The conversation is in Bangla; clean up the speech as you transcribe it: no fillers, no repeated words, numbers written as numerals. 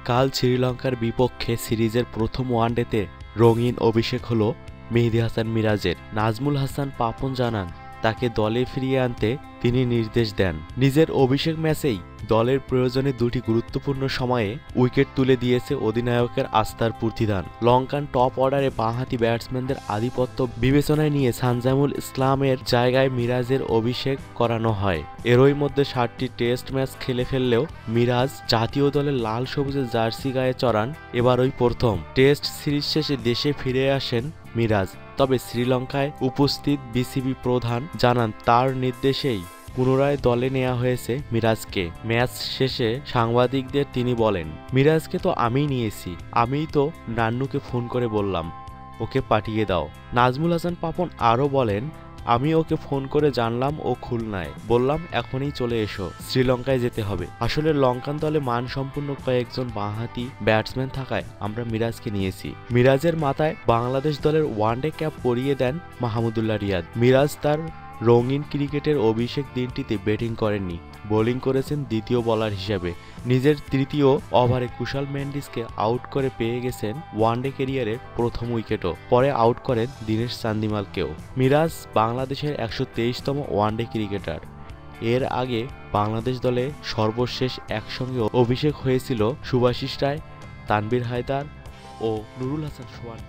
কাল শ্রীলঙ্কার বিপক্ষে সিরিজের প্রথম ওয়ানডেতে রঙিন অভিষেক হলো মেহেদী হাসান মিরাজের। নাজমুল হাসান পাপন জানান, তাকে দলে ফিরিয়ে আনতে তিনি নির্দেশ দেন। নিজের অভিষেক ম্যাচেই দলের প্রয়োজনে দুটি গুরুত্বপূর্ণ সময়ে উইকেট তুলে দিয়েছে অধিনায়কের আস্থার প্রতিদান। লঙ্কান টপ অর্ডারে বাঁহাতি ব্যাটসম্যানদের আধিপত্য বিবেচনায় নিয়ে সানজামুল ইসলামের জায়গায় মিরাজের অভিষেক করানো হয়। এরই মধ্যে 7টি টেস্ট ম্যাচ খেলে ফেললেও মিরাজ জাতীয় দলের লাল সবুজের জার্সি গায়ে চড়ান এবারই প্রথম। টেস্ট সিরিজ শেষে দেশে ফিরে আসেন মিরাজ। তবে শ্রীলঙ্কায় উপস্থিত বিসিবি প্রধান জানান, তার নির্দেশেই পুনরায় দলে নেওয়া হয়েছে মিরাজকে। ম্যাচ শেষে সাংবাদিকদের তিনি বলেন, মিরাজকে তো আমিই নিয়েছি, আমিই তো নান্নুকে ফোন করে বললাম ওকে পাঠিয়ে দাও। নাজমুল হাসান পাপন আরও বলেন, আমি ওকে ফোন করে জানলাম ও খুলনায়, বললাম এখনই চলে এসো, শ্রীলঙ্কায় যেতে হবে। আসলে লঙ্কান দলে মানসম্পন্ন কয়েকজন বাঁহাতি ব্যাটসম্যান থাকায় আমরা মিরাজকে নিয়েছি। মিরাজের মাথায় বাংলাদেশ দলের ওয়ানডে ক্যাপ পরিয়ে দেন মাহমুদুল্লাহ রিয়াদ। মিরাজ তার রঙিন ক্রিকেটের অভিষেক দিনটিতে ব্যাটিং করেননি, বোলিং করেছেন দ্বিতীয় বোলার হিসেবে। নিজের তৃতীয় ওভারে কুশাল মেন্ডিসকে আউট করে পেয়ে গেছেন ওয়ানডে ক্যারিয়ারের প্রথম উইকেটও। পরে আউট করেন দীনেশ চান্দিমালকেও। মিরাজ বাংলাদেশের 123তম ওয়ানডে ক্রিকেটার। এর আগে বাংলাদেশ দলে সর্বশেষ একসঙ্গে অভিষেক হয়েছিল শুভাশিস রায়, তানভীর হায়দার ও নুরুল হাসান সোহান।